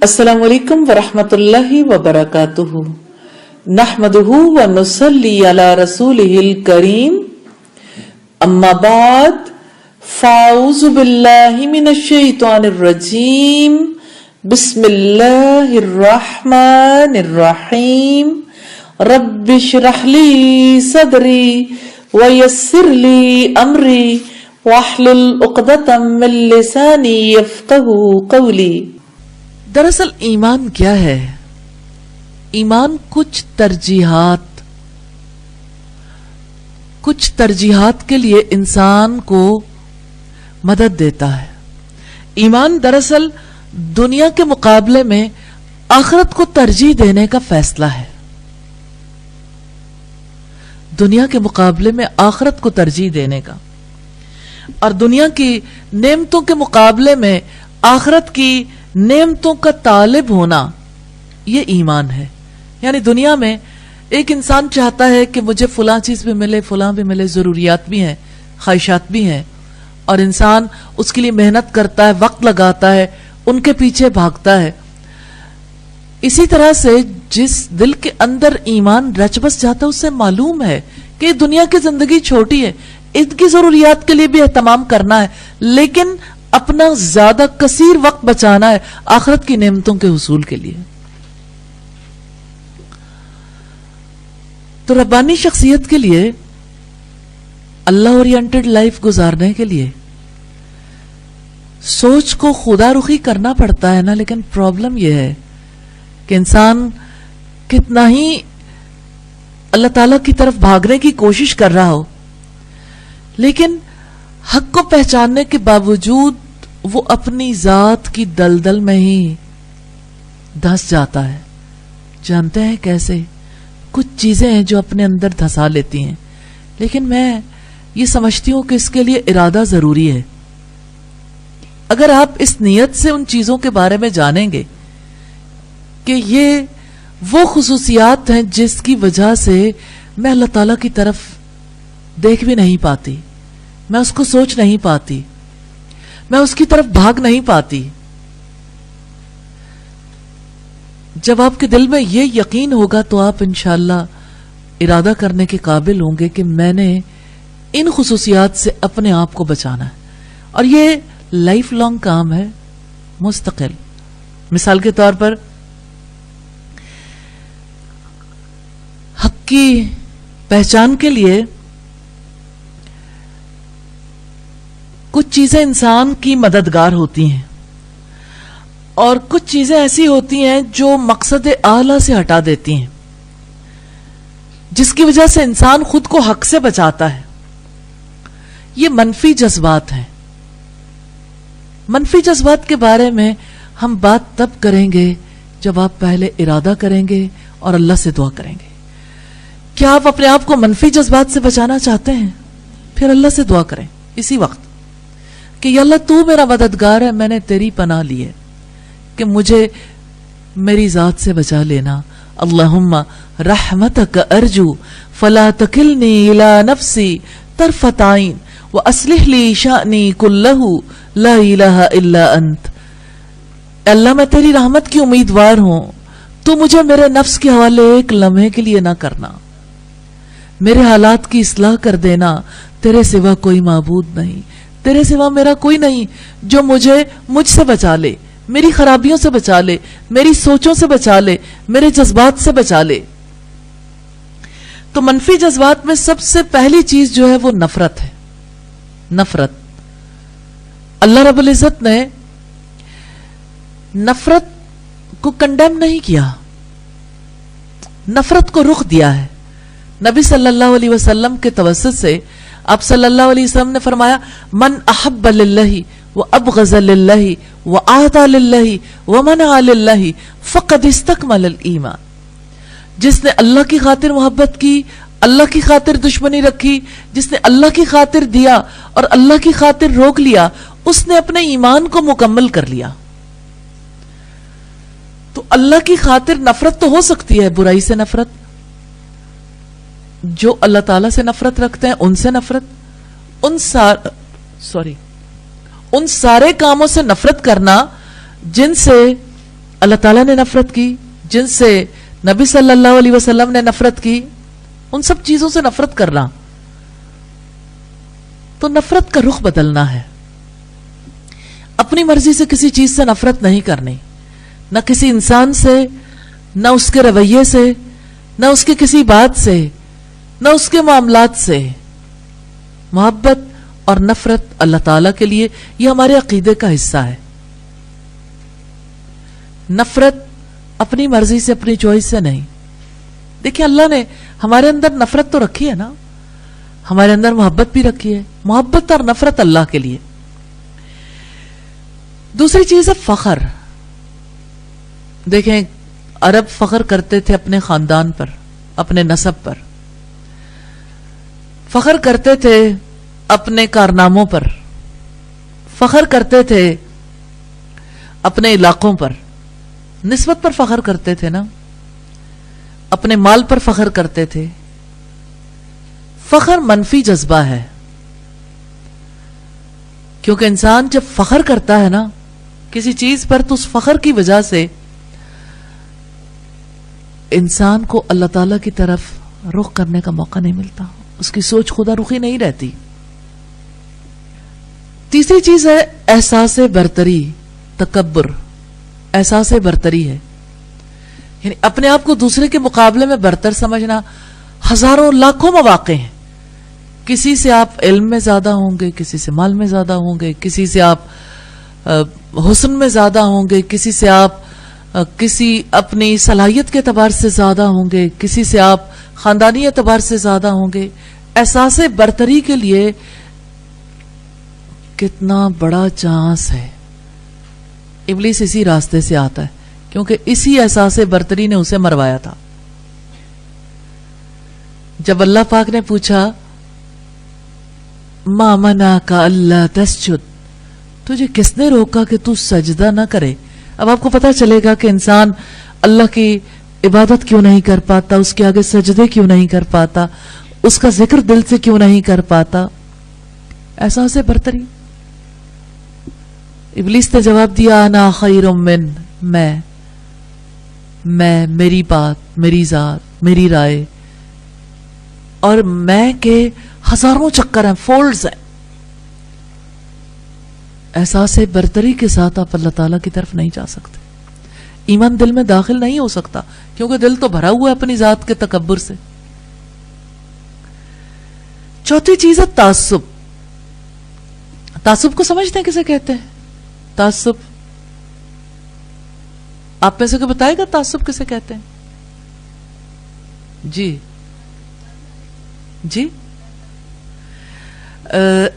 السلام علیکم ورحمۃ اللہ وبرکاتہ نحمدہ ونصلی علی رسولہ الکریم اما بعد فاعوذ باللہ من الشیطان الرجیم بسم اللہ الرحمن الرحیم رب اشرح لی صدری ویسر لی امری واحلل عقدۃ من لسانی یفقہوا قولی۔ دراصل ایمان کیا ہے؟ ایمان کچھ ترجیحات کے لیے انسان کو مدد دیتا ہے۔ ایمان دراصل دنیا کے مقابلے میں آخرت کو ترجیح دینے کا فیصلہ ہے۔ دنیا کے مقابلے میں آخرت کو ترجیح دینے کا، اور دنیا کی نعمتوں کے مقابلے میں آخرت کی نعمتوں کا طالب ہونا، یہ ایمان ہے۔ یعنی دنیا میں ایک انسان چاہتا ہے کہ مجھے فلاں چیز بھی ملے، فلاں بھی ملے، ضروریات بھی ہیں، خواہشات بھی ہیں، اور انسان اس کے لیے محنت کرتا ہے، وقت لگاتا ہے، ان کے پیچھے بھاگتا ہے۔ اسی طرح سے جس دل کے اندر ایمان رچ بس جاتا ہے، اس سے معلوم ہے کہ دنیا کی زندگی چھوٹی ہے، ان کی ضروریات کے لیے بھی اہتمام کرنا ہے، لیکن اپنا زیادہ کثیر وقت بچانا ہے آخرت کی نعمتوں کے حصول کے لیے۔ تو ربانی شخصیت کے لیے، اللہ اورینٹڈ لائف گزارنے کے لیے سوچ کو خدا رخی کرنا پڑتا ہے نا۔ لیکن پرابلم یہ ہے کہ انسان کتنا ہی اللہ تعالی کی طرف بھاگنے کی کوشش کر رہا ہو، لیکن حق کو پہچاننے کے باوجود وہ اپنی ذات کی دلدل میں ہی دھس جاتا ہے۔ جانتے ہیں کیسے؟ کچھ چیزیں ہیں جو اپنے اندر دھسا لیتی ہیں، لیکن میں یہ سمجھتی ہوں کہ اس کے لیے ارادہ ضروری ہے۔ اگر آپ اس نیت سے ان چیزوں کے بارے میں جانیں گے کہ یہ وہ خصوصیات ہیں جس کی وجہ سے میں اللہ تعالیٰ کی طرف دیکھ بھی نہیں پاتی، میں اس کو سوچ نہیں پاتی، میں اس کی طرف بھاگ نہیں پاتی، جب آپ کے دل میں یہ یقین ہوگا تو آپ انشاءاللہ ارادہ کرنے کے قابل ہوں گے کہ میں نے ان خصوصیات سے اپنے آپ کو بچانا ہے، اور یہ لائف لانگ کام ہے، مستقل۔ مثال کے طور پر حق کی پہچان کے لیے کچھ چیزیں انسان کی مددگار ہوتی ہیں، اور کچھ چیزیں ایسی ہوتی ہیں جو مقصد اعلیٰ سے ہٹا دیتی ہیں، جس کی وجہ سے انسان خود کو حق سے بچاتا ہے۔ یہ منفی جذبات ہیں۔ منفی جذبات کے بارے میں ہم بات تب کریں گے جب آپ پہلے ارادہ کریں گے اور اللہ سے دعا کریں گے۔ کیا آپ اپنے آپ کو منفی جذبات سے بچانا چاہتے ہیں؟ پھر اللہ سے دعا کریں اسی وقت کہ یا اللہ تو میرا مددگار ہے، میں نے تیری پناہ لی ہے کہ مجھے میری ذات سے بچا لینا۔ اللہم رحمتک ارجو فلا تکلنی الی نفسی طرفۃ عین واصلح لی شأنی کلہ لا الہ الا انت۔ اللہ میں تیری رحمت کی امیدوار ہوں، تو مجھے میرے نفس کے حوالے ایک لمحے کے لیے نہ کرنا، میرے حالات کی اصلاح کر دینا۔ تیرے سوا کوئی معبود نہیں، تیرے سوا میرا کوئی نہیں جو مجھ سے بچا لے، میری خرابیوں سے بچا لے، میری سوچوں سے بچا لے، میرے جذبات سے بچا لے۔ تو منفی جذبات میں سب سے پہلی چیز جو ہے وہ نفرت ہے۔ نفرت، اللہ رب العزت نے نفرت کو کنڈیم نہیں کیا، نفرت کو رخ دیا ہے۔ نبی صلی اللہ علیہ وسلم کے توسط سے آپ صلی اللہ علیہ وسلم نے فرمایا، من احب للہ وابغض للہ واعطى للہ ومنع للہ فقد استکمل الایمان۔ جس نے اللہ کی خاطر محبت کی، اللہ کی خاطر دشمنی رکھی، جس نے اللہ کی خاطر دیا اور اللہ کی خاطر روک لیا، اس نے اپنے ایمان کو مکمل کر لیا۔ تو اللہ کی خاطر نفرت تو ہو سکتی ہے، برائی سے نفرت، جو اللہ تعالیٰ سے نفرت رکھتے ہیں ان سے نفرت، ان سارے کاموں سے نفرت کرنا جن سے اللہ تعالیٰ نے نفرت کی، جن سے نبی صلی اللہ علیہ وسلم نے نفرت کی، ان سب چیزوں سے نفرت کرنا، تو نفرت کا رخ بدلنا ہے. اپنی مرضی سے کسی چیز سے نفرت نہیں کرنی، نہ کسی انسان سے، نہ اس کے رویے سے، نہ اس کی کسی بات سے، نہ اس کے معاملات سے. محبت اور نفرت اللہ تعالیٰ کے لیے یہ ہمارے عقیدے کا حصہ ہے. نفرت اپنی مرضی سے، اپنی چوائس سے نہیں. دیکھیں اللہ نے ہمارے اندر نفرت تو رکھی ہے نا، ہمارے اندر محبت بھی رکھی ہے. محبت اور نفرت اللہ کے لیے. دوسری چیز ہے فخر. دیکھیں عرب فخر کرتے تھے اپنے خاندان پر، اپنے نسب پر، فخر کرتے تھے اپنے کارناموں پر، فخر کرتے تھے اپنے علاقوں پر، نسبت پر فخر کرتے تھے نا، اپنے مال پر فخر کرتے تھے. فخر منفی جذبہ ہے، کیونکہ انسان جب فخر کرتا ہے نا کسی چیز پر، تو اس فخر کی وجہ سے انسان کو اللہ تعالی کی طرف رخ کرنے کا موقع نہیں ملتا، اس کی سوچ خدا رخی نہیں رہتی. تیسری چیز ہے احساس برتری، تکبر. احساس برتری ہے، یعنی اپنے آپ کو دوسرے کے مقابلے میں برتر سمجھنا. ہزاروں لاکھوں مواقع ہیں، کسی سے آپ علم میں زیادہ ہوں گے، کسی سے مال میں زیادہ ہوں گے، کسی سے آپ حسن میں زیادہ ہوں گے، کسی سے آپ کسی اپنی صلاحیت کے اعتبار سے زیادہ ہوں گے، کسی سے آپ خاندانی اعتبار سے زیادہ ہوں گے. احساس برتری کے لیے کتنا بڑا چانس ہے. ابلیس اسی راستے سے آتا ہے، کیونکہ اسی احساس برتری نے اسے مروایا تھا. جب اللہ پاک نے پوچھا ما منعک الا تسجد، تجھے کس نے روکا کہ تو سجدہ نہ کرے؟ اب آپ کو پتا چلے گا کہ انسان اللہ کی عبادت کیوں نہیں کر پاتا، اس کے آگے سجدے کیوں نہیں کر پاتا، اس کا ذکر دل سے کیوں نہیں کر پاتا. احساس برتری. ابلیس نے جواب دیا انا خیر من، میں، میری بات، میری ذات، میری رائے، اور میں کے ہزاروں چکر ہیں، فولڈز ہیں. احساس برتری کے ساتھ آپ اللہ تعالیٰ کی طرف نہیں جا سکتے. ایمان دل میں داخل نہیں ہو سکتا، کیونکہ دل تو بھرا ہوا ہے اپنی ذات کے تکبر سے. چوتھی چیز ہے تعصب. تعصب کو سمجھتے ہیں کسے کہتے ہیں؟ تعصب آپ میں سے کوئی بتائے گا تعصب کسے کہتے ہیں؟ جی جی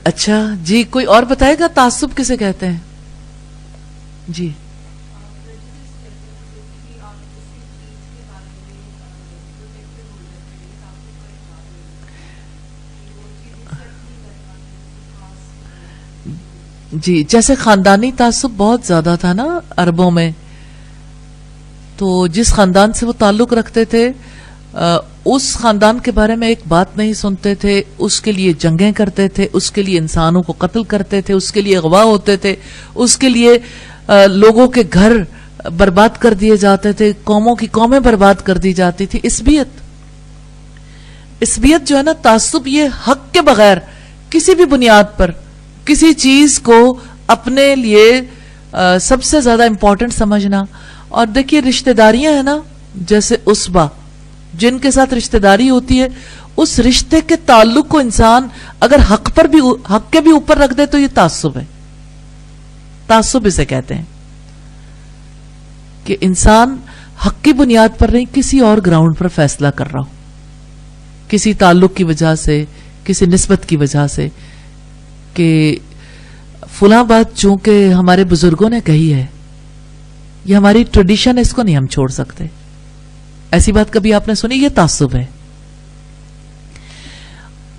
اچھا جی، کوئی اور بتائے گا تعصب کسے کہتے ہیں؟ جی جی، جیسے خاندانی تعصب بہت زیادہ تھا نا عربوں میں، تو جس خاندان سے وہ تعلق رکھتے تھے اس خاندان کے بارے میں ایک بات نہیں سنتے تھے، اس کے لیے جنگیں کرتے تھے، اس کے لیے انسانوں کو قتل کرتے تھے، اس کے لیے اغوا ہوتے تھے، اس کے لیے لوگوں کے گھر برباد کر دیے جاتے تھے، قوموں کی قومیں برباد کر دی جاتی تھی. عصبیت جو ہے نا، تعصب، یہ حق کے بغیر کسی بھی بنیاد پر کسی چیز کو اپنے لیے سب سے زیادہ امپورٹنٹ سمجھنا. اور دیکھیے رشتہ داریاں ہیں نا، جیسے اسبا، جن کے ساتھ رشتہ داری ہوتی ہے، اس رشتے کے تعلق کو انسان اگر حق کے بھی اوپر رکھ دے تو یہ تعصب ہے. تعصب اسے کہتے ہیں کہ انسان حق کی بنیاد پر نہیں، کسی اور گراؤنڈ پر فیصلہ کر رہا ہو، کسی تعلق کی وجہ سے، کسی نسبت کی وجہ سے، کہ فلاں بات چونکہ ہمارے بزرگوں نے کہی ہے، یہ ہماری ٹریڈیشن ہے، اس کو نہیں ہم چھوڑ سکتے. ایسی بات کبھی آپ نے سنی؟ یہ تعصب ہے.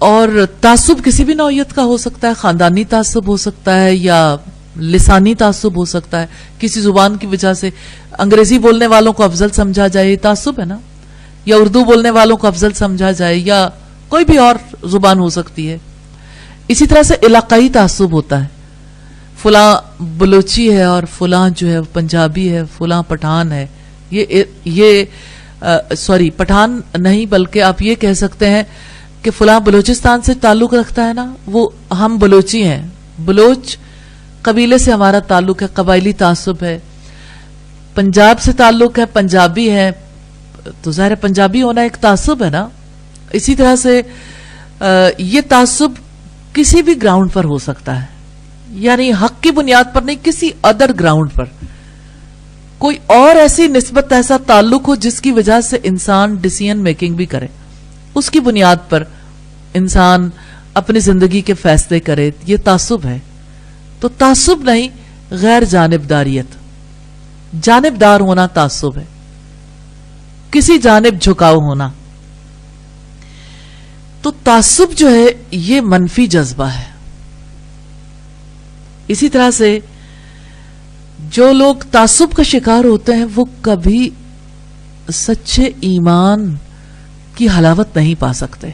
اور تعصب کسی بھی نوعیت کا ہو سکتا ہے، خاندانی تعصب ہو سکتا ہے یا لسانی تعصب ہو سکتا ہے. کسی زبان کی وجہ سے انگریزی بولنے والوں کو افضل سمجھا جائے، یہ تعصب ہے نا، یا اردو بولنے والوں کو افضل سمجھا جائے، یا کوئی بھی اور زبان ہو سکتی ہے. اسی طرح سے علاقائی تعصب ہوتا ہے. فلاں بلوچی ہے اور فلاں جو ہے پنجابی ہے، فلاں پٹھان ہے. یہ سوری پٹھان نہیں بلکہ آپ یہ کہہ سکتے ہیں کہ فلاں بلوچستان سے تعلق رکھتا ہے نا، وہ ہم بلوچی ہیں، بلوچ قبیلے سے ہمارا تعلق ہے، قبائلی تعصب ہے. پنجاب سے تعلق ہے، پنجابی ہے، تو ظاہر پنجابی ہونا ایک تعصب ہے نا. اسی طرح سے یہ تعصب کسی بھی گراؤنڈ پر ہو سکتا ہے، یعنی حق کی بنیاد پر نہیں، کسی ادر گراؤنڈ پر کوئی اور ایسی نسبت، ایسا تعلق ہو جس کی وجہ سے انسان ڈیسیژن میکنگ بھی کرے، اس کی بنیاد پر انسان اپنی زندگی کے فیصلے کرے، یہ تعصب ہے. تو تعصب نہیں، غیر جانبداریت، جانبدار ہونا تعصب ہے، کسی جانب جھکاؤ ہونا. تو تعصب جو ہے یہ منفی جذبہ ہے. اسی طرح سے جو لوگ تعصب کا شکار ہوتے ہیں وہ کبھی سچے ایمان کی حلاوت نہیں پا سکتے.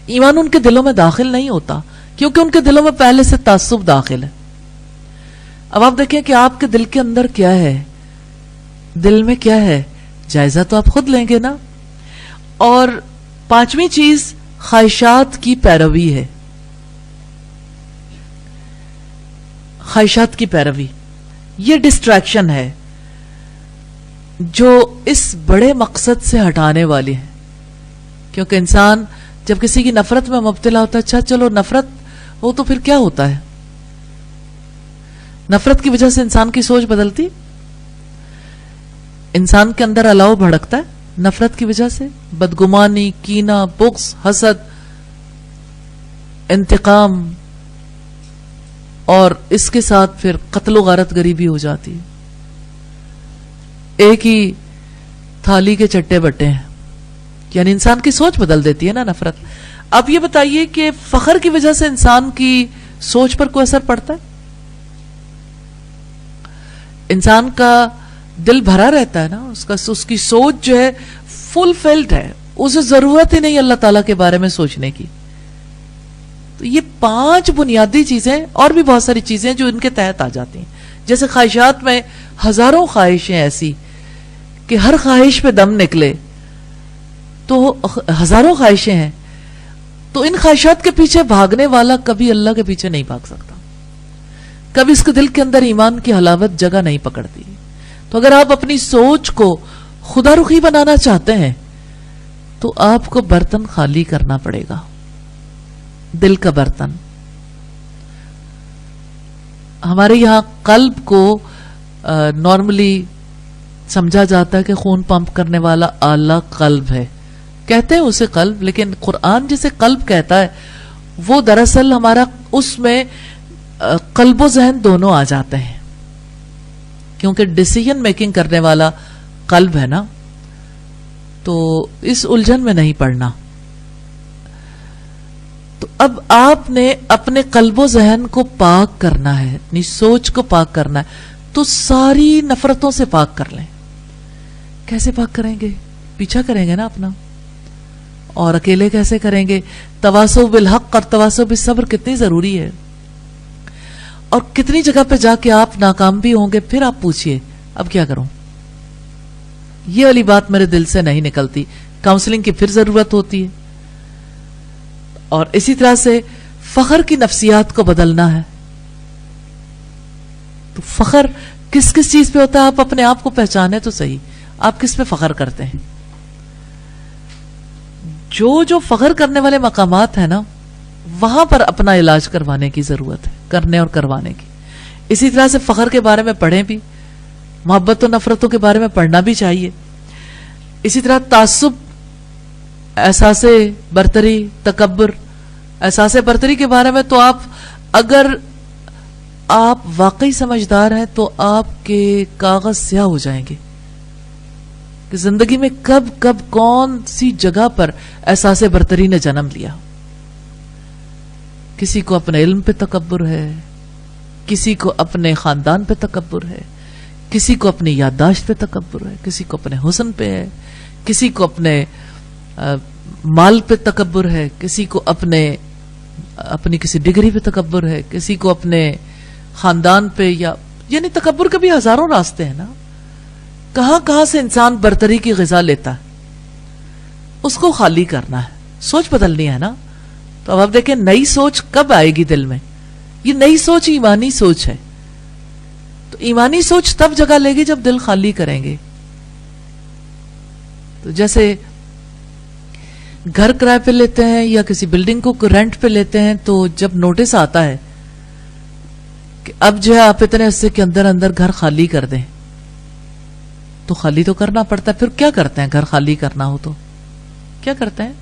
ایمان ان کے دلوں میں داخل نہیں ہوتا کیونکہ ان کے دلوں میں پہلے سے تعصب داخل ہے. اب آپ دیکھیں کہ آپ کے دل کے اندر کیا ہے، دل میں کیا ہے، جائزہ تو آپ خود لیں گے نا. اور پانچویں چیز خواہشات کی پیروی ہے. خواہشات کی پیروی یہ ڈسٹریکشن ہے جو اس بڑے مقصد سے ہٹانے والی ہے. کیونکہ انسان جب کسی کی نفرت میں مبتلا ہوتا ہے، اچھا چلو نفرت ہو تو پھر کیا ہوتا ہے؟ نفرت کی وجہ سے انسان کی سوچ بدلتی، انسان کے اندر الاؤ بھڑکتا ہے نفرت کی وجہ سے، بدگمانی، کینہ، بغض، حسد، انتقام، اور اس کے ساتھ پھر قتل و غارت گری بھی ہو جاتی ہے. ایک ہی تھالی کے چٹے بٹے ہیں، یعنی انسان کی سوچ بدل دیتی ہے نا نفرت. اب یہ بتائیے کہ فخر کی وجہ سے انسان کی سوچ پر کوئی اثر پڑتا ہے؟ انسان کا دل بھرا رہتا ہے نا، اس کی سوچ جو ہے فل فلڈ ہے، اسے ضرورت ہی نہیں اللہ تعالیٰ کے بارے میں سوچنے کی. تو یہ 5 بنیادی چیزیں اور بھی بہت ساری چیزیں جو ان کے تحت آ جاتی ہیں. جیسے خواہشات میں ہزاروں خواہشیں ایسی کہ ہر خواہش پہ دم نکلے، تو ہزاروں خواہشیں ہیں. تو ان خواہشات کے پیچھے بھاگنے والا کبھی اللہ کے پیچھے نہیں بھاگ سکتا، کبھی اس کے دل کے اندر ایمان کی حلاوت جگہ نہیں پکڑتی. تو اگر آپ اپنی سوچ کو خدا رخی بنانا چاہتے ہیں تو آپ کو برتن خالی کرنا پڑے گا، دل کا برتن. ہمارے یہاں قلب کو نارملی سمجھا جاتا ہے کہ خون پمپ کرنے والا آلہ قلب ہے، کہتے ہیں اسے قلب، لیکن قرآن جسے قلب کہتا ہے وہ دراصل ہمارا اس میں قلب و ذہن دونوں آ جاتے ہیں، کیونکہ ڈیسیژن میکنگ کرنے والا قلب ہے نا. تو اس الجھن میں نہیں پڑنا. تو اب آپ نے اپنے قلب و ذہن کو پاک کرنا ہے، اپنی سوچ کو پاک کرنا ہے، تو ساری نفرتوں سے پاک کر لیں. کیسے پاک کریں گے؟ پیچھا کریں گے نا اپنا. اور اکیلے کیسے کریں گے؟ تواصو بالحق اور تواصو بالصبر کتنی ضروری ہے. اور کتنی جگہ پہ جا کے آپ ناکام بھی ہوں گے، پھر آپ پوچھئے اب کیا کروں؟ یہ والی بات میرے دل سے نہیں نکلتی، کاؤنسلنگ کی پھر ضرورت ہوتی ہے. اور اسی طرح سے فخر کی نفسیات کو بدلنا ہے. تو فخر کس کس چیز پہ ہوتا ہے؟ آپ اپنے آپ کو پہچانے تو صحیح، آپ کس پہ فخر کرتے ہیں؟ جو فخر کرنے والے مقامات ہیں نا، وہاں پر اپنا علاج کروانے کی ضرورت ہے، کرنے اور کروانے کی. اسی طرح سے فخر کے بارے میں پڑھیں بھی، محبت و نفرتوں کے بارے میں پڑھنا بھی چاہیے. اسی طرح تعصب، احساس برتری، تکبر. احساس برتری کے بارے میں تو اگر آپ واقعی سمجھدار ہیں تو آپ کے کاغذ سیاہ ہو جائیں گے کہ زندگی میں کب کون سی جگہ پر احساس برتری نے جنم لیا. کسی کو اپنے علم پہ تکبر ہے، کسی کو اپنے خاندان پہ تکبر ہے، کسی کو اپنی یادداشت پہ تکبر ہے، کسی کو اپنے حسن پہ ہے، کسی کو اپنے مال پہ تکبر ہے، کسی کو اپنی کسی ڈگری پہ تکبر ہے، کسی کو اپنے خاندان پہ، یا یعنی تکبر کے بھی ہزاروں راستے ہیں نا. کہاں کہاں سے انسان برتری کی غذا لیتا ہے. اس کو خالی کرنا ہے، سوچ بدلنی ہے نا. تو اب آپ دیکھیں نئی سوچ کب آئے گی دل میں. یہ نئی سوچ ایمانی سوچ ہے. تو ایمانی سوچ تب جگہ لے گی جب دل خالی کریں گے. تو جیسے گھر کرائے پہ لیتے ہیں یا کسی بلڈنگ کو رینٹ پہ لیتے ہیں، تو جب نوٹس آتا ہے کہ اب جو ہے آپ اتنے حصے کے اندر اندر گھر خالی کر دیں، تو خالی تو کرنا پڑتا ہے. پھر کیا کرتے ہیں گھر خالی کرنا ہو تو کیا کرتے ہیں؟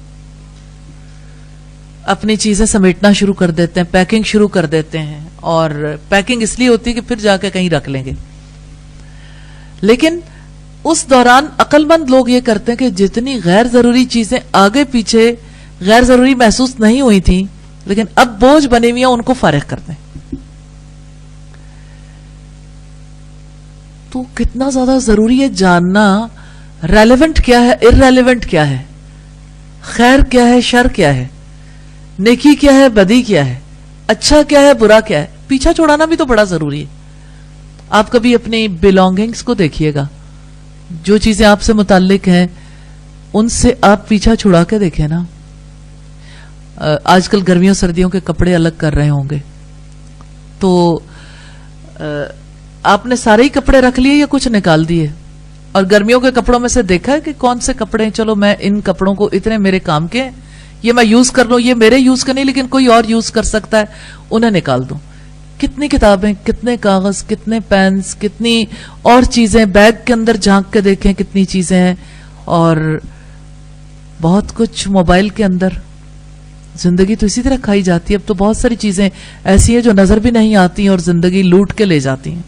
اپنی چیزیں سمیٹنا شروع کر دیتے ہیں، پیکنگ شروع کر دیتے ہیں. اور پیکنگ اس لیے ہوتی ہے کہ پھر جا کے کہیں رکھ لیں گے. لیکن اس دوران عقل مند لوگ یہ کرتے ہیں کہ جتنی غیر ضروری چیزیں آگے پیچھے غیر ضروری محسوس نہیں ہوئی تھیں لیکن اب بوجھ بنی ہوئی ہیں، ان کو فارغ کرتے ہیں. تو کتنا زیادہ ضروری ہے جاننا ریلیونٹ کیا ہے، ارریلیونٹ کیا ہے، خیر کیا ہے، شر کیا ہے، نیکی کیا ہے، بدی کیا ہے، اچھا کیا ہے، برا کیا ہے. پیچھا چھوڑانا بھی تو بڑا ضروری ہے. آپ کبھی اپنی بلونگنگز کو دیکھیے گا، جو چیزیں آپ سے متعلق ہیں ان سے آپ پیچھا چھڑا کے دیکھیں نا. آج کل گرمیوں سردیوں کے کپڑے الگ کر رہے ہوں گے، تو آپ نے سارے ہی کپڑے رکھ لیے یا کچھ نکال دیے؟ اور گرمیوں کے کپڑوں میں سے دیکھا ہے کہ کون سے کپڑے ہیں چلو میں ان کپڑوں کو اتنے میرے کام کے یہ میں یوز کر لوں، یہ میرے یوز کے نہیں لیکن کوئی اور یوز کر سکتا ہے، انہیں نکال دوں. کتنی کتابیں، کتنے کاغذ، کتنے پینس، کتنی اور چیزیں، بیگ کے اندر جھانک کے دیکھیں کتنی چیزیں ہیں، اور بہت کچھ موبائل کے اندر. زندگی تو اسی طرح کھائی جاتی ہے. اب تو بہت ساری چیزیں ایسی ہیں جو نظر بھی نہیں آتی ہیں اور زندگی لوٹ کے لے جاتی ہیں.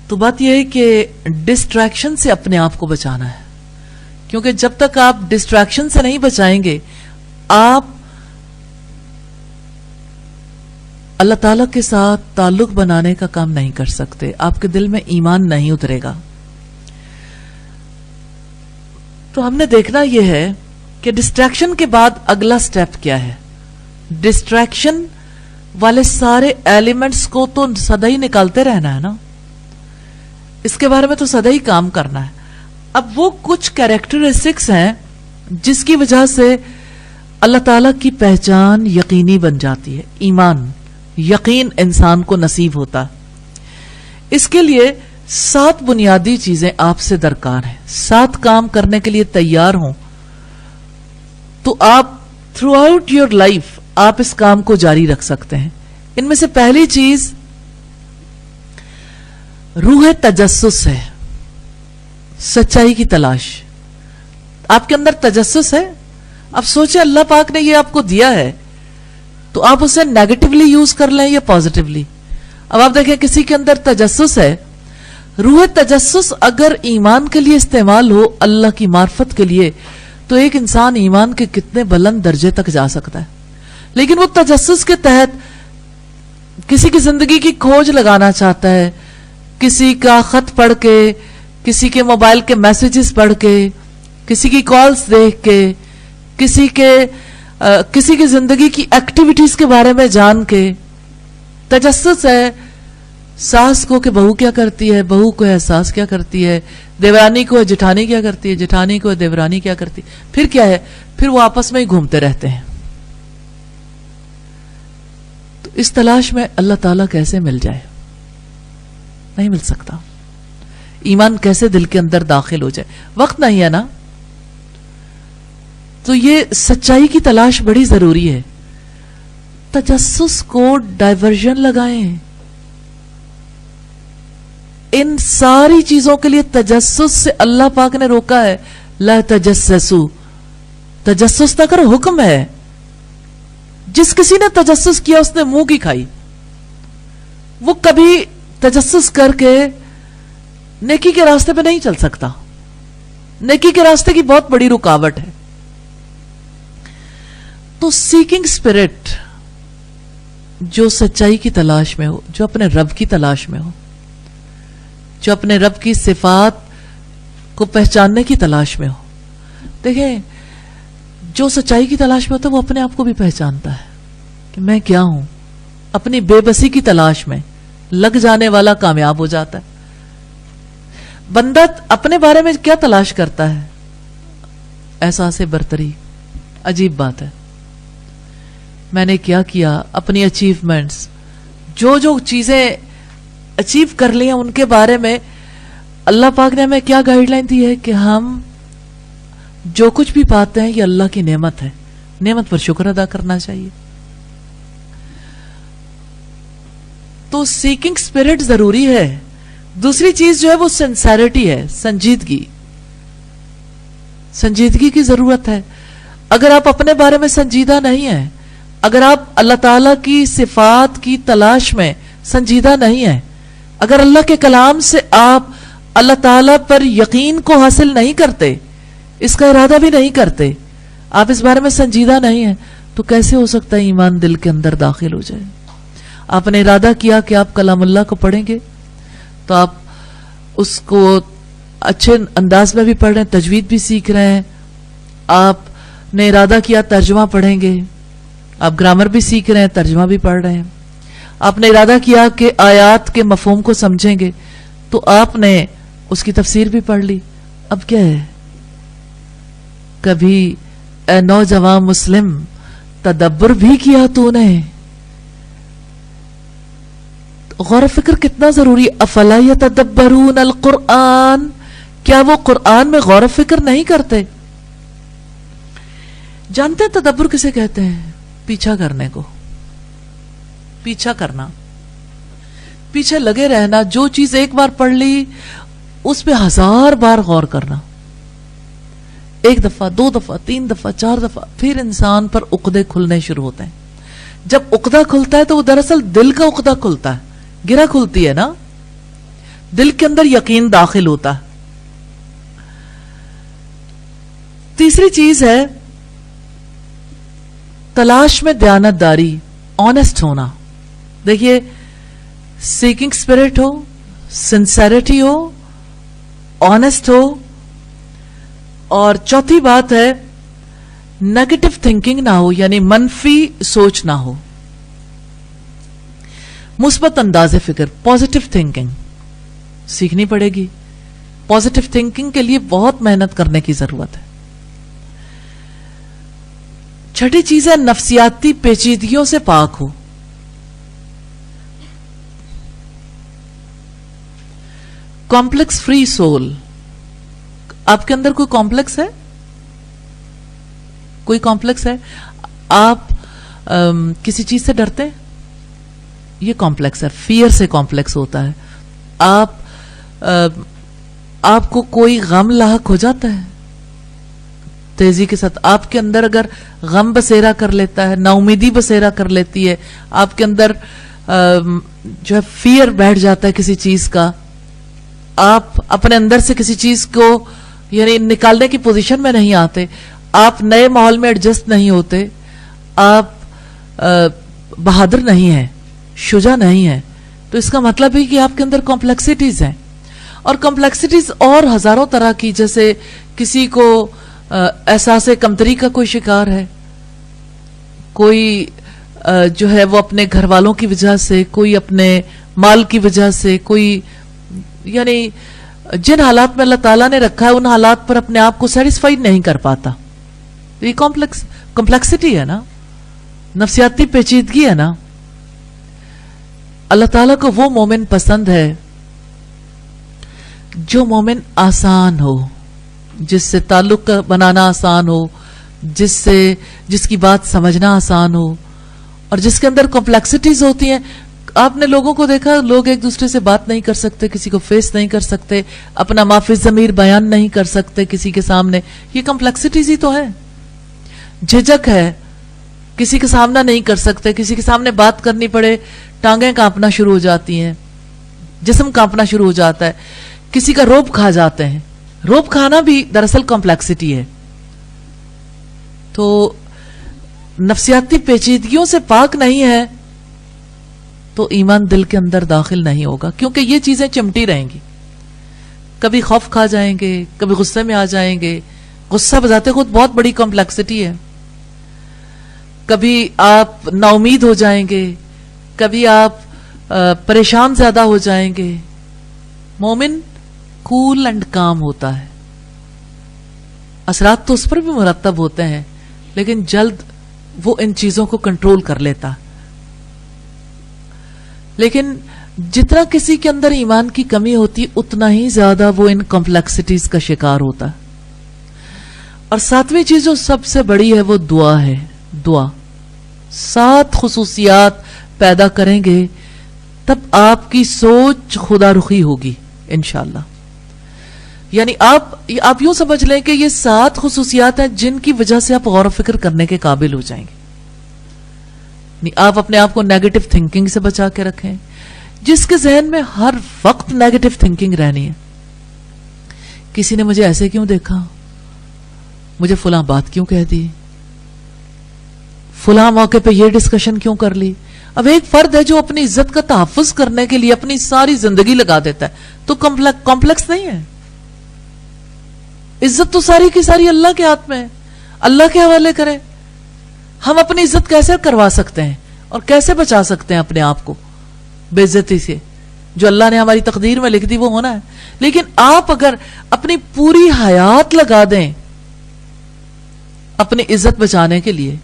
تو بات یہ ہے کہ ڈسٹریکشن سے اپنے آپ کو بچانا ہے، کیونکہ جب تک آپ ڈسٹریکشن سے نہیں بچائیں گے آپ اللہ تعالی کے ساتھ تعلق بنانے کا کام نہیں کر سکتے. آپ کے دل میں ایمان نہیں اترے گا. تو ہم نے دیکھنا یہ ہے کہ ڈسٹریکشن کے بعد اگلا سٹیپ کیا ہے. ڈسٹریکشن والے سارے ایلیمنٹس کو تو سدا ہی نکالتے رہنا ہے نا، اس کے بارے میں تو سدا ہی کام کرنا ہے. اب وہ کچھ کیریکٹرسٹکس ہیں جس کی وجہ سے اللہ تعالیٰ کی پہچان یقینی بن جاتی ہے. ایمان، یقین انسان کو نصیب ہوتا. اس کے لیے 7 بنیادی چیزیں آپ سے درکار ہیں. 7 کام کرنے کے لیے تیار ہوں تو آپ تھرو آؤٹ یور لائف آپ اس کام کو جاری رکھ سکتے ہیں. ان میں سے پہلی چیز روح تجسس ہے، سچائی کی تلاش. آپ کے اندر تجسس ہے. اب سوچیں اللہ پاک نے یہ آپ کو دیا ہے تو آپ اسے نیگیٹولی یوز کر لیں یا پازیٹیولی. اب آپ دیکھیں کسی کے اندر تجسس ہے، روح تجسس اگر ایمان کے لیے استعمال ہو، اللہ کی معرفت کے لیے، تو ایک انسان ایمان کے کتنے بلند درجے تک جا سکتا ہے. لیکن وہ تجسس کے تحت کسی کی زندگی کی کھوج لگانا چاہتا ہے، کسی کا خط پڑھ کے، کسی کے موبائل کے میسیجز پڑھ کے، کسی کی کالز دیکھ کے، کسی کی زندگی کی ایکٹیویٹیز کے بارے میں جان کے. تجسس ہے ساس کو کہ بہو کیا کرتی ہے، بہو کو ہے ساس کیا کرتی ہے، دیورانی کو ہے جٹھانی کیا کرتی ہے، جٹھانی کو ہے دیورانی کیا کرتی ہے. پھر کیا ہے، پھر وہ آپس میں ہی گھومتے رہتے ہیں. تو اس تلاش میں اللہ تعالیٰ کیسے مل جائے؟ نہیں مل سکتا. ایمان کیسے دل کے اندر داخل ہو جائے؟ وقت نہیں ہے نا. تو یہ سچائی کی تلاش بڑی ضروری ہے. تجسس کو ڈائیورژن لگائیں. ان ساری چیزوں کے لیے تجسس سے اللہ پاک نے روکا ہے. لا تجسسو، تجسس نہ کرو، حکم ہے. جس کسی نے تجسس کیا اس نے منہ کی کھائی. وہ کبھی تجسس کر کے نیکی کے راستے پہ نہیں چل سکتا. نیکی کے راستے کی بہت بڑی رکاوٹ ہے. تو سیکنگ اسپرٹ جو سچائی کی تلاش میں ہو، جو اپنے رب کی تلاش میں ہو، جو اپنے رب کی صفات کو پہچاننے کی تلاش میں ہو. دیکھیں جو سچائی کی تلاش میں ہوتا ہے وہ اپنے آپ کو بھی پہچانتا ہے کہ میں کیا ہوں. اپنی بے بسی کی تلاش میں لگ جانے والا کامیاب ہو جاتا ہے. بندہ اپنے بارے میں کیا تلاش کرتا ہے؟ احساس برتری. عجیب بات ہے. میں نے کیا کیا، اپنی اچیومنٹس، جو جو چیزیں اچیو کر لی ہیں ان کے بارے میں اللہ پاک نے ہمیں کیا گائیڈ لائن دی ہے کہ ہم جو کچھ بھی پاتے ہیں یہ اللہ کی نعمت ہے، نعمت پر شکر ادا کرنا چاہیے. تو سیکنگ اسپرٹ ضروری ہے. دوسری چیز جو ہے وہ سنسیریٹی ہے، سنجیدگی. سنجیدگی کی ضرورت ہے. اگر آپ اپنے بارے میں سنجیدہ نہیں ہیں، اگر آپ اللہ تعالیٰ کی صفات کی تلاش میں سنجیدہ نہیں ہیں، اگر اللہ کے کلام سے آپ اللہ تعالیٰ پر یقین کو حاصل نہیں کرتے، اس کا ارادہ بھی نہیں کرتے، آپ اس بارے میں سنجیدہ نہیں ہیں، تو کیسے ہو سکتا ہے ایمان دل کے اندر داخل ہو جائے؟ آپ نے ارادہ کیا کہ آپ کلام اللہ کو پڑھیں گے تو آپ اس کو اچھے انداز میں بھی پڑھ رہے ہیں، تجوید بھی سیکھ رہے ہیں. آپ نے ارادہ کیا ترجمہ پڑھیں گے، آپ گرامر بھی سیکھ رہے ہیں، ترجمہ بھی پڑھ رہے ہیں. آپ نے ارادہ کیا کہ آیات کے مفہوم کو سمجھیں گے تو آپ نے اس کی تفسیر بھی پڑھ لی. اب کیا ہے؟ کبھی اے نوجوان مسلم تدبر بھی کیا تو نے؟ غور و فکر کتنا ضروری. افلا یتدبرون القرآن، کیا وہ قرآن میں غور و فکر نہیں کرتے؟ جانتے ہیں تدبر کسے کہتے ہیں؟ پیچھا کرنے کو. پیچھا کرنا، پیچھے لگے رہنا. جو چیز ایک بار پڑھ لی اس پہ 1000 بار غور کرنا. 1 دفعہ، 2 دفعہ، 3 دفعہ، 4 دفعہ، پھر انسان پر عقدے کھلنے شروع ہوتے ہیں. جب عقدہ کھلتا ہے تو وہ دراصل دل کا عقدہ کھلتا ہے. گرہ کھلتی ہے نا، دل کے اندر یقین داخل ہوتا ہے. تیسری چیز ہے تلاش میں دیانت داری، آنےسٹ ہونا. دیکھیے، سیکنگ اسپرٹ ہو، سنسیریٹی ہو، آنےسٹ ہو. اور چوتھی بات ہے نیگیٹو تھنکنگ نہ ہو، یعنی منفی سوچ نہ ہو. مثبت انداز فکر، پازیٹو تھنکنگ سیکھنی پڑے گی. پازیٹو تھنکنگ کے لیے بہت محنت کرنے کی ضرورت ہے. چھٹی چیز ہے نفسیاتی پیچیدگیوں سے پاک ہو. Complex free soul. آپ کے اندر کوئی کمپلیکس ہے؟ کوئی کمپلیکس ہے؟ آپ کسی چیز سے ڈرتے ہیں؟ یہ کمپلیکس ہے. فیئر سے کمپلیکس ہوتا ہے. آپ کو کوئی غم لاحق ہو جاتا ہے تیزی کے ساتھ. آپ کے اندر اگر غم بسیرا کر لیتا ہے، نا امیدی بسیرا کر لیتی ہے، آپ کے اندر جو ہے فیئر بیٹھ جاتا ہے کسی چیز کا، آپ اپنے اندر سے کسی چیز کو یعنی نکالنے کی پوزیشن میں نہیں آتے، آپ نئے ماحول میں ایڈجسٹ نہیں ہوتے، آپ بہادر نہیں ہیں، شجاع نہیں ہیں، تو اس کا مطلب ہے کہ آپ کے اندر کمپلیکسٹیز ہیں. اور کمپلیکسٹیز اور ہزاروں طرح کی، جیسے کسی کو احساس کمتری کا کوئی شکار ہے، کوئی جو ہے وہ اپنے گھر والوں کی وجہ سے، کوئی اپنے مال کی وجہ سے، کوئی یعنی جن حالات میں اللہ تعالیٰ نے رکھا ہے ان حالات پر اپنے آپ کو سیٹسفائی نہیں کر پاتا. یہ کمپلیکسٹی ہے نا، نفسیاتی پیچیدگی ہے نا. اللہ تعالیٰ کو وہ مومن پسند ہے جو مومن آسان ہو، جس سے تعلق بنانا آسان ہو، جس کی بات سمجھنا آسان ہو، اور جس کے اندر کمپلیکسٹیز ہوتی ہیں. آپ نے لوگوں کو دیکھا، لوگ ایک دوسرے سے بات نہیں کر سکتے، کسی کو فیس نہیں کر سکتے، اپنا ما فی الضمیر بیان نہیں کر سکتے کسی کے سامنے. یہ کمپلیکسٹیز ہی تو ہے. جھجک ہے، کسی کا سامنا نہیں کر سکتے، کسی کے سامنے بات کرنی پڑے ٹانگیں کانپنا شروع ہو جاتی ہیں، جسم کانپنا شروع ہو جاتا ہے، کسی کا روب کھا جاتے ہیں. روب کھانا بھی دراصل کمپلیکسٹی ہے. تو نفسیاتی پیچیدگیوں سے پاک نہیں ہے تو ایمان دل کے اندر داخل نہیں ہوگا، کیونکہ یہ چیزیں چمٹی رہیں گی. کبھی خوف کھا جائیں گے، کبھی غصے میں آ جائیں گے، غصہ بذات خود بہت بڑی کمپلیکسٹی ہے. کبھی آپ نا امید ہو جائیں گے, کبھی آپ پریشان زیادہ ہو جائیں گے. مومن کول اینڈ کام ہوتا ہے. اثرات تو اس پر بھی مرتب ہوتے ہیں, لیکن جلد وہ ان چیزوں کو کنٹرول کر لیتا. لیکن جتنا کسی کے اندر ایمان کی کمی ہوتی اتنا ہی زیادہ وہ ان کمپلیکسٹیز کا شکار ہوتا. اور ساتویں چیز جو سب سے بڑی ہے وہ دعا ہے. دعا 7 خصوصیات پیدا کریں گے تب آپ کی سوچ خدا رخی ہوگی انشاءاللہ. یعنی آپ یوں سمجھ لیں کہ یہ 7 خصوصیات ہیں جن کی وجہ سے آپ غور و فکر کرنے کے قابل ہو جائیں گے. یعنی آپ اپنے آپ کو نیگیٹو تھنکنگ سے بچا کے رکھیں. جس کے ذہن میں ہر وقت نیگیٹو تھنکنگ رہنی ہے, کسی نے مجھے ایسے کیوں دیکھا, مجھے فلاں بات کیوں کہہ دی, فلاں موقع پہ یہ ڈسکشن کیوں کر لی. اب ایک فرد ہے جو اپنی عزت کا تحفظ کرنے کے لیے اپنی ساری زندگی لگا دیتا ہے, تو کمپلیکس نہیں ہے. عزت تو ساری کی ساری اللہ کے ہاتھ میں ہے, اللہ کے حوالے کریں. ہم اپنی عزت کیسے کروا سکتے ہیں اور کیسے بچا سکتے ہیں اپنے آپ کو بے عزتی سے؟ جو اللہ نے ہماری تقدیر میں لکھ دی وہ ہونا ہے. لیکن آپ اگر اپنی پوری حیات لگا دیں اپنی عزت بچانے کے لیے,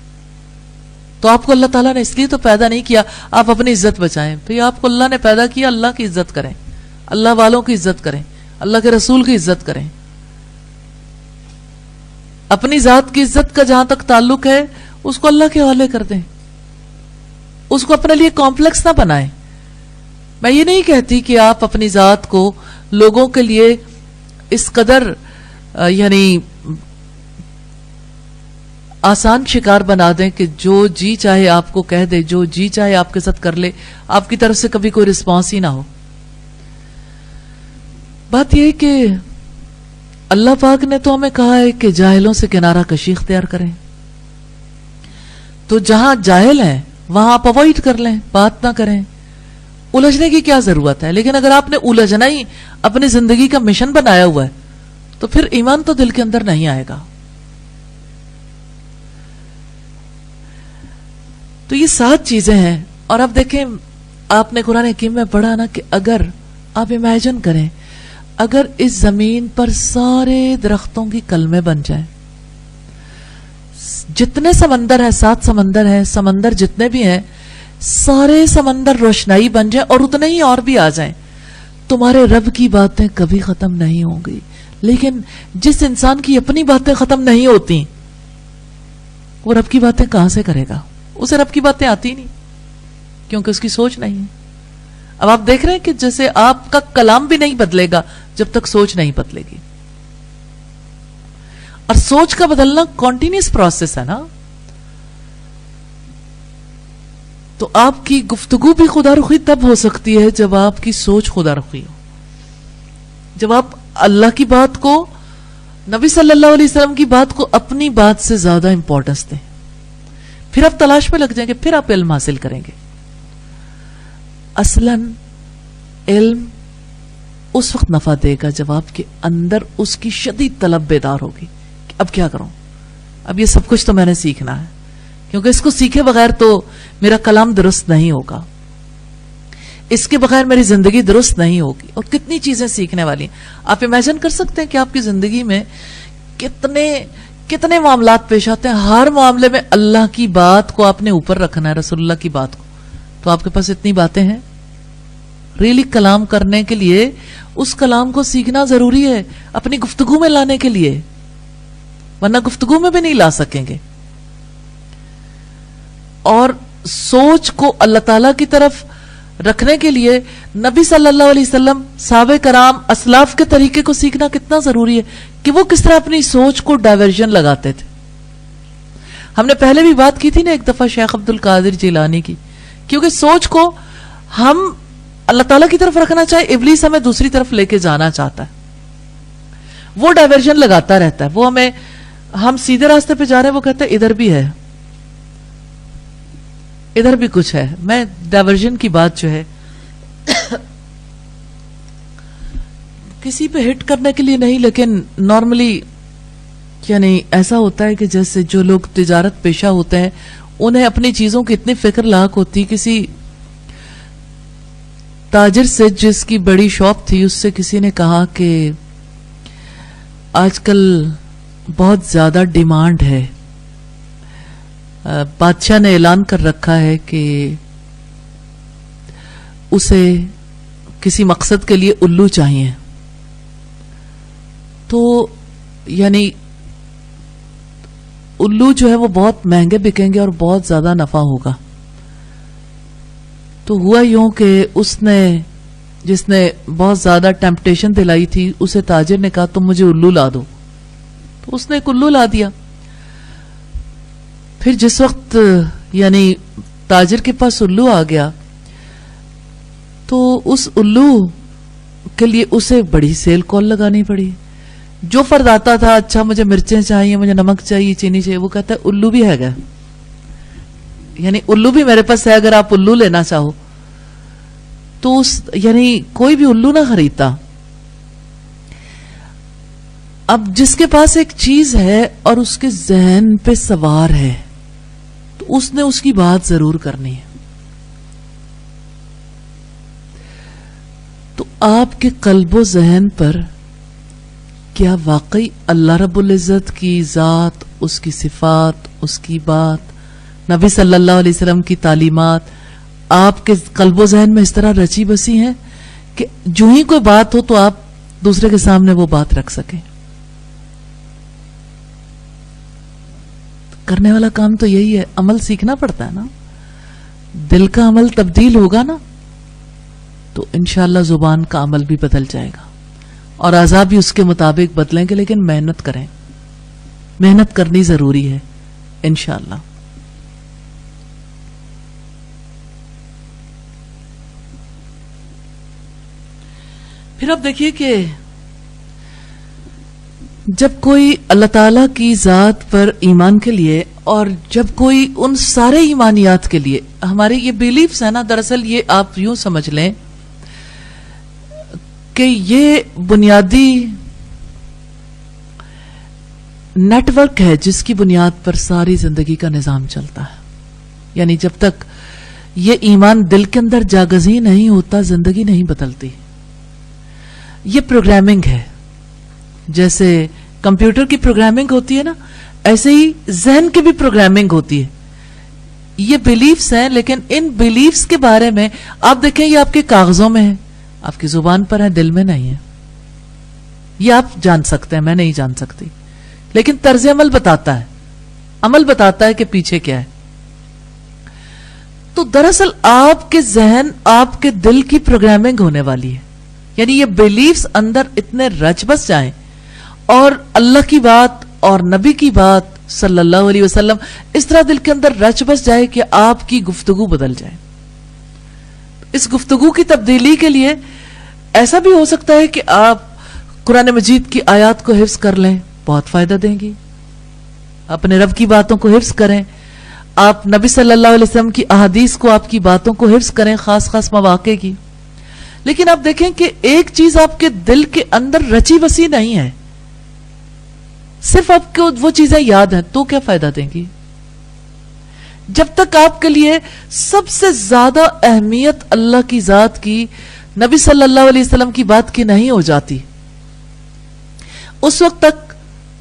تو آپ کو اللہ تعالیٰ نے اس لیے تو پیدا نہیں کیا آپ اپنی عزت بچائیں. پھر آپ کو اللہ نے پیدا کیا اللہ کی عزت کریں, اللہ والوں کی عزت کریں, اللہ کے رسول کی عزت کریں. اپنی ذات کی عزت کا جہاں تک تعلق ہے اس کو اللہ کے حوالے کر دیں, اس کو اپنے لیے کمپلیکس نہ بنائیں. میں یہ نہیں کہتی کہ آپ اپنی ذات کو لوگوں کے لیے اس قدر یعنی آسان شکار بنا دیں کہ جو جی چاہے آپ کو کہہ دے, جو جی چاہے آپ کے ساتھ کر لے, آپ کی طرف سے کبھی کوئی رسپانس ہی نہ ہو. بات یہ ہے کہ اللہ پاک نے تو ہمیں کہا ہے کہ جاہلوں سے کنارہ کشی اختیار کریں. تو جہاں جاہل ہیں وہاں آپ اوائڈ کر لیں, بات نہ کریں. الجھنے کی کیا ضرورت ہے؟ لیکن اگر آپ نے الجھنا ہی اپنی زندگی کا مشن بنایا ہوا ہے تو پھر ایمان تو دل کے اندر نہیں آئے گا. تو یہ 7 چیزیں ہیں. اور اب دیکھیں, آپ نے قرآن حکیم میں پڑھا نا کہ اگر آپ امیجن کریں اگر اس زمین پر سارے درختوں کی کلمیں بن جائیں, جتنے سمندر ہیں 7 سمندر ہیں, سمندر جتنے بھی ہیں سارے سمندر روشنائی بن جائیں اور اتنے ہی اور بھی آ جائیں, تمہارے رب کی باتیں کبھی ختم نہیں ہوں گی. لیکن جس انسان کی اپنی باتیں ختم نہیں ہوتی وہ رب کی باتیں کہاں سے کرے گا؟ اسے رب کی باتیں آتی نہیں کیونکہ اس کی سوچ نہیں ہے. اب آپ دیکھ رہے ہیں کہ جیسے آپ کا کلام بھی نہیں بدلے گا جب تک سوچ نہیں بدلے گی. اور سوچ کا بدلنا کنٹینیوس پروسیس ہے نا. تو آپ کی گفتگو بھی خدا رخی تب ہو سکتی ہے جب آپ کی سوچ خدا رخی ہو, جب آپ اللہ کی بات کو, نبی صلی اللہ علیہ وسلم کی بات کو اپنی بات سے زیادہ امپورٹنس دیں. پھر آپ تلاش میں لگ جائیں گے, پھر آپ علم حاصل کریں گے. اصلاً علم اس وقت نفع دے گا جب آپ کے اندر اس کی شدید طلب بیدار ہوگی کہ اب کیا کروں, اب یہ سب کچھ تو میں نے سیکھنا ہے, کیونکہ اس کو سیکھے بغیر تو میرا کلام درست نہیں ہوگا, اس کے بغیر میری زندگی درست نہیں ہوگی. اور کتنی چیزیں سیکھنے والی ہیں. آپ امیجن کر سکتے ہیں کہ آپ کی زندگی میں کتنے معاملات پیش آتے ہیں. ہر معاملے میں اللہ کی بات کو آپ نے اوپر رکھنا ہے, رسول اللہ کی بات کو. تو آپ کے پاس اتنی باتیں ہیں. ریلی کلام کرنے کے لیے اس کلام کو سیکھنا ضروری ہے اپنی گفتگو میں لانے کے لیے, ورنہ گفتگو میں بھی نہیں لا سکیں گے. اور سوچ کو اللہ تعالی کی طرف رکھنے کے لیے نبی صلی اللہ علیہ وسلم, صحابہ کرام, اسلاف کے طریقے کو سیکھنا کتنا ضروری ہے کہ وہ کس طرح اپنی سوچ کو ڈائیورژن لگاتے تھے. ہم نے پہلے بھی بات کی تھی نا ایک دفعہ شیخ عبد القادر جیلانی کی, کیونکہ سوچ کو ہم اللہ تعالیٰ کی طرف رکھنا چاہے, ابلیس ہمیں دوسری طرف لے کے جانا چاہتا ہے, وہ ڈائیورژن لگاتا رہتا ہے. وہ ہم سیدھے راستے پہ جا رہے ہیں, وہ کہتا ہے ادھر بھی ہے, ادھر بھی کچھ ہے. میں ڈائیورژن کی بات جو ہے کسی پہ ہٹ کرنے کے لیے نہیں, لیکن نارملی یعنی ایسا ہوتا ہے کہ جیسے جو لوگ تجارت پیشہ ہوتے ہیں انہیں اپنی چیزوں کی اتنی فکر لاحق ہوتی. کسی تاجر سے جس کی بڑی شاپ تھی اس سے کسی نے کہا کہ آج کل بہت زیادہ ڈیمانڈ ہے, بادشاہ نے اعلان کر رکھا ہے کہ اسے کسی مقصد کے لیے الو چاہیے, تو یعنی الو جو ہے وہ بہت مہنگے بکیں گے اور بہت زیادہ نفع ہوگا. تو ہوا یوں کہ اس نے جس نے بہت زیادہ ٹیمپٹیشن دلائی تھی اسے تاجر نے کہا تم مجھے الو لا دو, تو اس نے ایک الو لا دیا. پھر جس وقت یعنی تاجر کے پاس الو آ گیا تو اس الو کے لیے اسے بڑی سیل کال لگانی پڑی. جو فرد آتا تھا اچھا مجھے مرچیں چاہیے, مجھے نمک چاہیے, چینی چاہیے, وہ کہتا ہے الو بھی ہے گا, یعنی الو بھی میرے پاس ہے اگر آپ الو لینا چاہو. تو یعنی کوئی بھی الو نہ خریدتا. اب جس کے پاس ایک چیز ہے اور اس کے ذہن پہ سوار ہے تو اس نے اس کی بات ضرور کرنی ہے. تو آپ کے قلب و ذہن پر کیا واقعی اللہ رب العزت کی ذات, اس کی صفات, اس کی بات, نبی صلی اللہ علیہ وسلم کی تعلیمات آپ کے قلب و ذہن میں اس طرح رچی بسی ہیں کہ جو ہی کوئی بات ہو تو آپ دوسرے کے سامنے وہ بات رکھ سکیں؟ کرنے والا کام تو یہی ہے, عمل سیکھنا پڑتا ہے نا. دل کا عمل تبدیل ہوگا نا تو انشاءاللہ زبان کا عمل بھی بدل جائے گا اور اعضاء بھی اس کے مطابق بدلیں گے. لیکن محنت کریں, محنت کرنی ضروری ہے انشاءاللہ. پھر اب دیکھیے کہ جب کوئی اللہ تعالی کی ذات پر ایمان کے لیے اور جب کوئی ان سارے ایمانیات کے لیے, ہمارے یہ بیلیفز ہیں نا, دراصل یہ آپ یوں سمجھ لیں کہ یہ بنیادی نیٹ ورک ہے جس کی بنیاد پر ساری زندگی کا نظام چلتا ہے. یعنی جب تک یہ ایمان دل کے اندر جاگزی نہیں ہوتا زندگی نہیں بدلتی. یہ پروگرامنگ ہے, جیسے کمپیوٹر کی پروگرامنگ ہوتی ہے نا, ایسے ہی ذہن کی بھی پروگرامنگ ہوتی ہے. یہ بیلیفز ہیں, لیکن ان بیلیفز کے بارے میں آپ دیکھیں یہ آپ کے کاغذوں میں ہے, آپ کی زبان پر ہے, دل میں نہیں ہے. یہ آپ جان سکتے ہیں, میں نہیں جان سکتی, لیکن طرز عمل بتاتا ہے, عمل بتاتا ہے کہ پیچھے کیا ہے. تو دراصل آپ کے ذہن, آپ کے دل کی پروگرامنگ ہونے والی ہے. یعنی یہ بیلیفز اندر اتنے رچ بس جائیں اور اللہ کی بات اور نبی کی بات صلی اللہ علیہ وسلم اس طرح دل کے اندر رچ بس جائے کہ آپ کی گفتگو بدل جائے. اس گفتگو کی تبدیلی کے لیے ایسا بھی ہو سکتا ہے کہ آپ قرآن مجید کی آیات کو حفظ کر لیں, بہت فائدہ دیں گی. اپنے رب کی باتوں کو حفظ کریں, آپ نبی صلی اللہ علیہ وسلم کی احادیث کو, آپ کی باتوں کو حفظ کریں خاص خاص مواقع کی. لیکن آپ دیکھیں کہ ایک چیز آپ کے دل کے اندر رچی بسی نہیں ہے, صرف آپ کو وہ چیزیں یاد ہیں, تو کیا فائدہ دیں گی جب تک آپ کے لیے سب سے زیادہ اہمیت اللہ کی ذات کی, نبی صلی اللہ علیہ وسلم کی بات کی نہیں ہو جاتی. اس وقت تک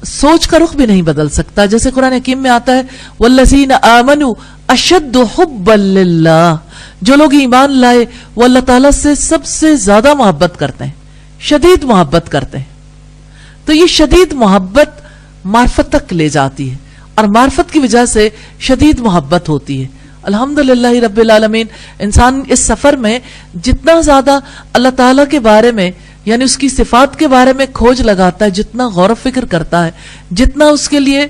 سوچ کا رخ بھی نہیں بدل سکتا. جیسے قرآن حکیم میں آتا ہے والذین آمنوا اشد حبا للہ, جو لوگ ایمان لائے وہ اللہ تعالیٰ سے سب سے زیادہ محبت کرتے ہیں, شدید محبت کرتے ہیں. تو یہ شدید محبت معرفت تک لے جاتی ہے اور معرفت کی وجہ سے شدید محبت ہوتی ہے. الحمدللہ رب العالمین, انسان اس سفر میں جتنا زیادہ اللہ تعالیٰ کے بارے میں یعنی اس کی صفات کے بارے میں کھوج لگاتا ہے, جتنا غور و فکر کرتا ہے, جتنا اس کے لیے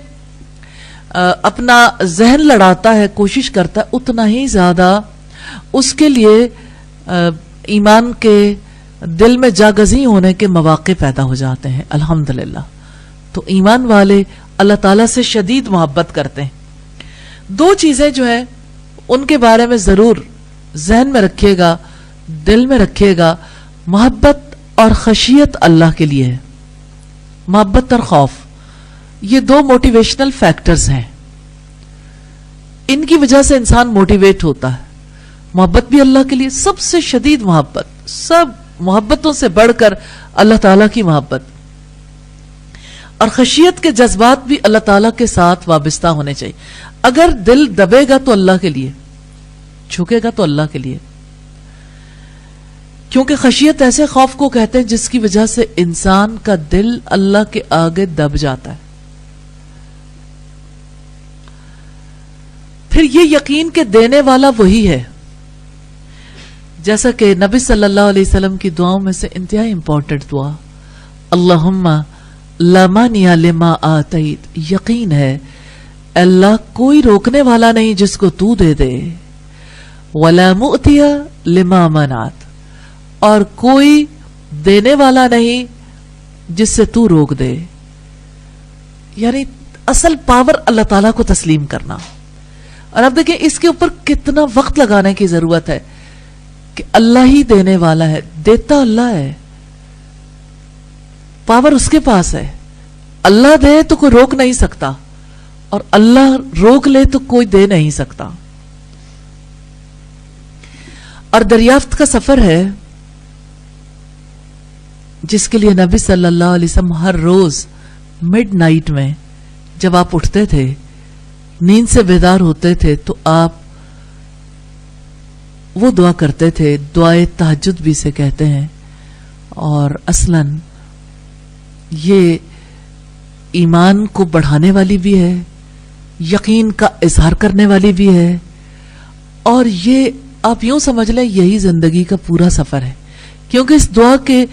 اپنا ذہن لڑاتا ہے, کوشش کرتا ہے, اتنا ہی زیادہ اس کے لیے ایمان کے دل میں جاگزی ہونے کے مواقع پیدا ہو جاتے ہیں. الحمدللہ. تو ایمان والے اللہ تعالیٰ سے شدید محبت کرتے ہیں. دو چیزیں جو ہیں ان کے بارے میں ضرور ذہن میں رکھیے گا, دل میں رکھیے گا. محبت اور خشیت اللہ کے لیے ہے, محبت اور خوف. یہ دو موٹیویشنل فیکٹرز ہیں، ان کی وجہ سے انسان موٹیویٹ ہوتا ہے. محبت بھی اللہ کے لیے، سب سے شدید محبت، سب محبتوں سے بڑھ کر اللہ تعالیٰ کی محبت، اور خشیت کے جذبات بھی اللہ تعالیٰ کے ساتھ وابستہ ہونے چاہیے. اگر دل دبے گا تو اللہ کے لیے، جھکے گا تو اللہ کے لیے، کیونکہ خشیت ایسے خوف کو کہتے ہیں جس کی وجہ سے انسان کا دل اللہ کے آگے دب جاتا ہے. پھر یہ یقین کے دینے والا وہی ہے، جیسا کہ نبی صلی اللہ علیہ وسلم کی دعاؤں میں سے انتہائی امپورٹنٹ دعا، اللہم لا مانع لما آتیت، یقین ہے اللہ کوئی روکنے والا نہیں جس کو تو دے دے، ولا مؤتی لما منعت، اور کوئی دینے والا نہیں جس سے تو روک دے. یعنی اصل پاور اللہ تعالیٰ کو تسلیم کرنا. اور اب دیکھیں اس کے اوپر کتنا وقت لگانے کی ضرورت ہے کہ اللہ ہی دینے والا ہے، دیتا اللہ ہے، پاور اس کے پاس ہے. اللہ دے تو کوئی روک نہیں سکتا، اور اللہ روک لے تو کوئی دے نہیں سکتا. اور دریافت کا سفر ہے جس کے لیے نبی صلی اللہ علیہ وسلم ہر روز مڈ نائٹ میں جب آپ اٹھتے تھے، نیند سے بیدار ہوتے تھے، تو آپ وہ دعا کرتے تھے، دعائے تہجد بھی سے کہتے ہیں. اور اصلاً یہ ایمان کو بڑھانے والی بھی ہے، یقین کا اظہار کرنے والی بھی ہے، اور یہ آپ یوں سمجھ لیں یہی زندگی کا پورا سفر ہے. کیونکہ اس دعا کے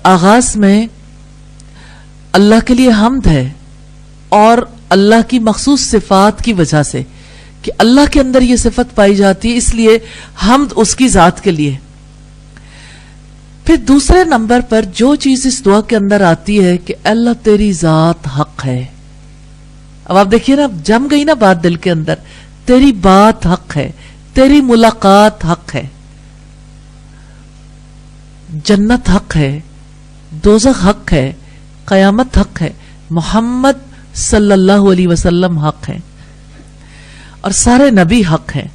آغاز میں اللہ کے لیے حمد ہے، اور اللہ کی مخصوص صفات کی وجہ سے کہ اللہ کے اندر یہ صفت پائی جاتی ہے، اس لیے حمد اس کی ذات کے لیے. پھر دوسرے نمبر پر جو چیز اس دعا کے اندر آتی ہے کہ اللہ تیری ذات حق ہے. اب آپ دیکھیے نا، جم گئی نا بات دل کے اندر، تیری بات حق ہے، تیری ملاقات حق ہے، جنت حق ہے، دوزخ حق ہے، قیامت حق ہے، محمد صلی اللہ علیہ وسلم حق ہے، اور سارے نبی حق ہیں.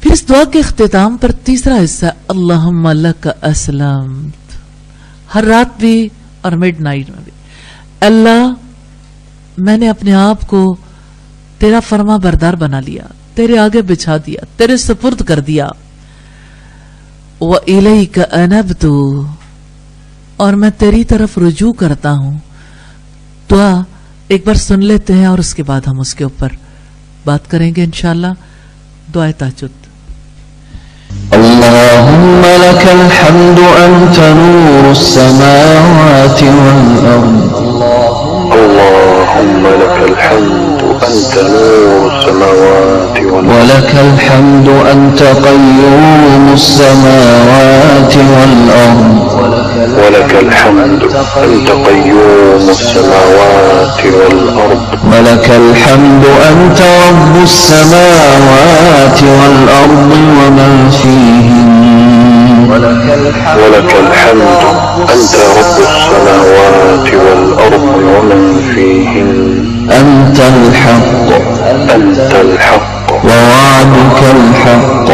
پھر اس دعا کے اختتام پر تیسرا حصہ، اللہم لک اسلمت، ہر رات بھی اور مڈ نائٹ میں بھی، اللہ میں نے اپنے آپ کو تیرا فرما بردار بنا لیا، تیرے آگے بچھا دیا، تیرے سپرد کر دیا. وَإِلَيْكَ أَنَبْتُ، اور میں تیری طرف رجوع کرتا ہوں. دعا ایک بار سن لیتے ہیں اور اس کے بعد ہم اس کے اوپر بات کریں گے انشاءاللہ. دعائے تہجد. اللهم لك الحمد أنت نور السماوات والأرض. اللهم لك الحمد أنت نور السماوات والأرض. ولك الحمد أنت قيوم السماوات والأرض. ولك الحمد أنت قيوم السماوات والأرض. ولك الحمد أنت رب السماوات والأرض ومن فيهن. ولك الحمد أنت رب السماوات والأرض ومن فيهن. أنت الحق ووعدك الحق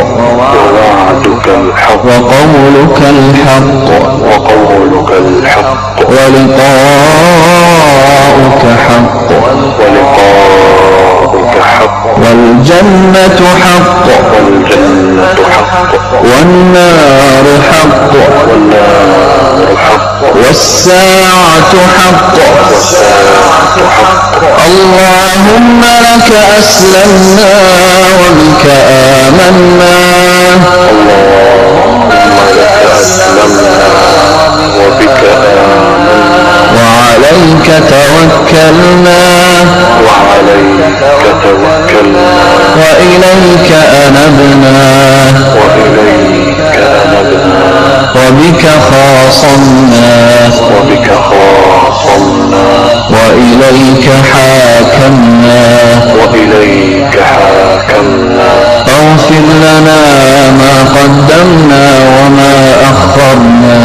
وقولك الحق ولقاؤك حق والجنة حق والنار حق والساعة حق. اللهم لك أسلمنا وبك آمنا. وعليك توكلنا وإليك أنبنا وبك خاصمنا وإليك حاكمنا. اغفر لنا ما قدمنا وما أخرنا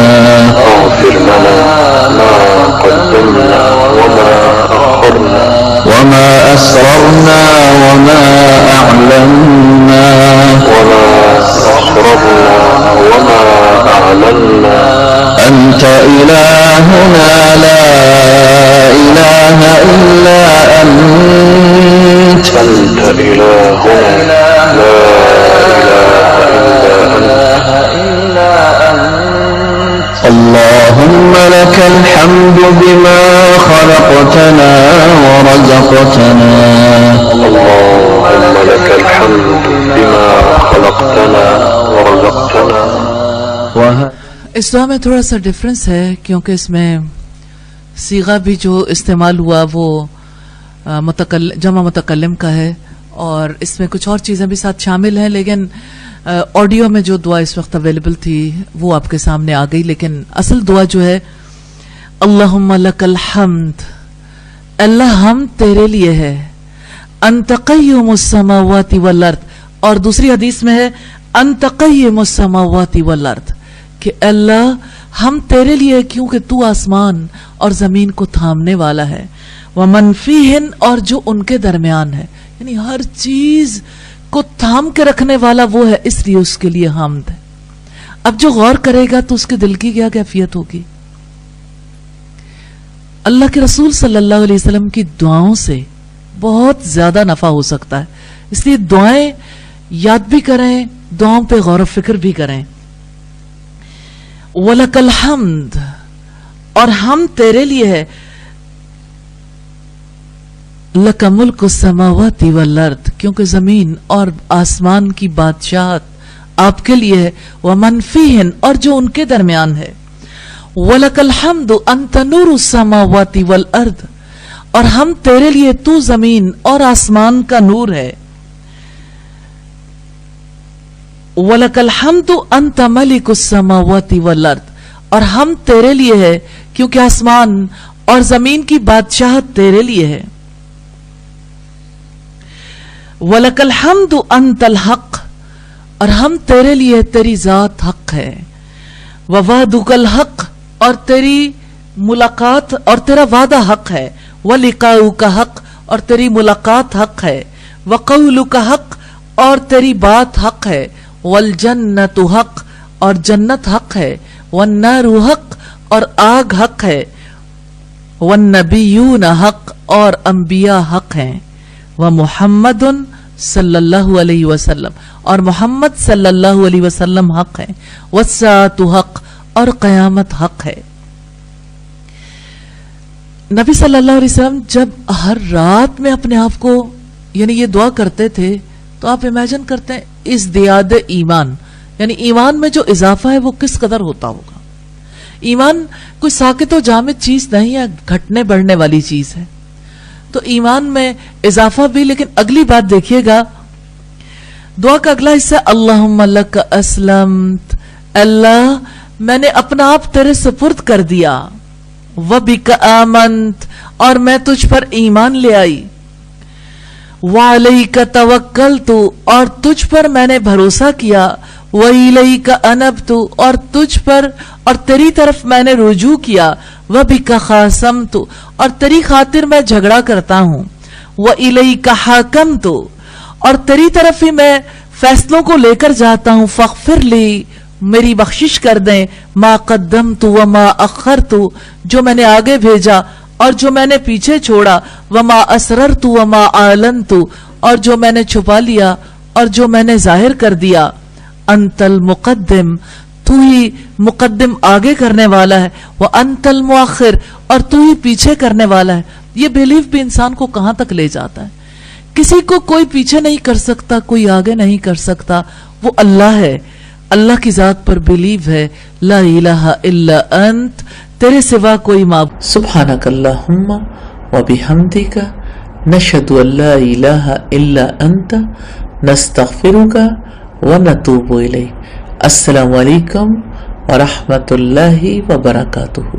أنت إلهنا لا إله إلا أنت اللهم لك الحمد بما خلقتنا ورزقتنا اللهم لك الحمد بما خلقتنا ورزقتنا اس دعا میں تھوڑا سا ڈفرنس ہے کیونکہ اس میں صیغہ بھی جو استعمال ہوا وہ جمع متکلم کا ہے اور اس میں کچھ اور چیزیں بھی ساتھ شامل ہیں، لیکن آڈیو میں جو دعا اس وقت اویلیبل تھی وہ آپ کے سامنے آ گئی. لیکن اصل دعا جو ہے اللہم لک الحمد، اللہ ہم تیرے لیے ہے، انت قیوم السماوات والارض، اور دوسری حدیث میں ہے انت قیم السماوات والارض، کہ اللہ ہم تیرے لیے کیونکہ تو آسمان اور زمین کو تھامنے والا ہے، ومن فیہن، اور جو ان کے درمیان ہے، یعنی ہر چیز کو تھام کے رکھنے والا وہ ہے، اس لیے اس کے لیے حمد ہے. اب جو غور کرے گا تو اس کے دل کی کیا کیفیت ہوگی؟ اللہ کے رسول صلی اللہ علیہ وسلم کی دعاؤں سے بہت زیادہ نفع ہو سکتا ہے، اس لیے دعائیں یاد بھی کریں، دعاؤں پہ غور و فکر بھی کریں. وَلَكَ الْحَمْدُ، اور ہم تیرے لیے ہے، لَكَ مُلْكُ السَّمَاوَاتِ وَالْأَرْضِ، کیونکہ زمین اور آسمان کی بادشاہت آپ کے لیے ہے، وَمَنْ فِيهِنْ، اور جو ان کے درمیان ہے، وَلَكَ الْحَمْدُ أَنْتَ نُورُ السَّمَاوَاتِ وَالْأَرْضِ، اور ہم تیرے لیے تو زمین اور آسمان کا نور ہے، وَلَكَ الْحَمْدُ أَنْتَ مَلِكُ السَّمَاوَاتِ وَالْأَرْضِ، اور ہم تیرے لیے ہے کیونکہ آسمان اور زمین کی بادشاہت تیرے لیے ہے، وَلَكَ الْحَمْدُ أَنْتَ الْحَقُّ، اور ہم تیرے لیے تیری ذات حق ہے، وَوَعْدُكَ الْحَقُّ، اور تیری ملاقات اور تیرا وعدہ حق ہے، وَلِقَاؤُكَ حق، اور تیری ملاقات حق ہے، وَقَوْلُكَ حق، اور تیری بات حق ہے، وَالْجَنَّةُ حق، اور جنت حق ہے، وَالنَّارُ حق، اور آگ حق ہے، وَالنَّبِيُّونَ حق، اور انبیاء حق ہیں، وَمُحَمَّدٌ صلی اللہ علیہ وسلم، اور محمد صلی اللہ علیہ وسلم حق ہے، وَالسَّاعَةُ حق، اور قیامت حق ہے. نبی صلی اللہ علیہ وسلم جب ہر رات میں اپنے آپ کو یعنی یہ دعا کرتے تھے تو آپ امیجن کرتے ہیں ازدیاد ایمان، یعنی ایمان میں جو اضافہ ہے وہ کس قدر ہوتا ہوگا. ایمان کوئی ساکت و جامد چیز نہیں ہے، گھٹنے بڑھنے والی چیز ہے، تو ایمان میں اضافہ بھی. لیکن اگلی بات دیکھیے گا، دعا کا اگلا حصہ اللہم لک اسلمت، اللہ میں نے اپنا آپ تیرے سپرد کر دیا، وبک آمنت، اور میں تجھ پر ایمان لے آئی، وعلیک توکلت، اور تجھ پر میں نے بھروسہ کیا، وإلیک انبت، اور تجھ پر اور تیری طرف میں نے رجوع کیا، وبک خاصمت، اور تیری خاطر میں جھگڑا کرتا ہوں، وإلیک حاکمت، اور تیری طرف ہی میں فیصلوں کو لے کر جاتا ہوں، فاغفر لی، میری بخشش کر دیں، ما قدمت وما اخرت، جو میں نے آگے بھیجا اور جو میں نے پیچھے چھوڑا، وما اسررت وما اعلنت، اور جو میں نے چھپا لیا اور جو میں نے ظاہر کر دیا، انت المقدم، تو ہی مقدم آگے کرنے والا ہے، وانت المؤخر، اور تو ہی پیچھے کرنے والا ہے. یہ بیلیف بھی انسان کو کہاں تک لے جاتا ہے، کسی کو کوئی پیچھے نہیں کر سکتا، کوئی آگے نہیں کر سکتا، وہ اللہ ہے، اللہ کی ذات پر بلیو ہے، لا الہ الا انت، تیرے سوا کوئی معبود. سبحانک اللہم وبحمدک، نشہد ان لا الہ الا انت، نستغفرک ونتوب الیک. السلام علیکم ورحمۃ اللہ وبرکاتہ.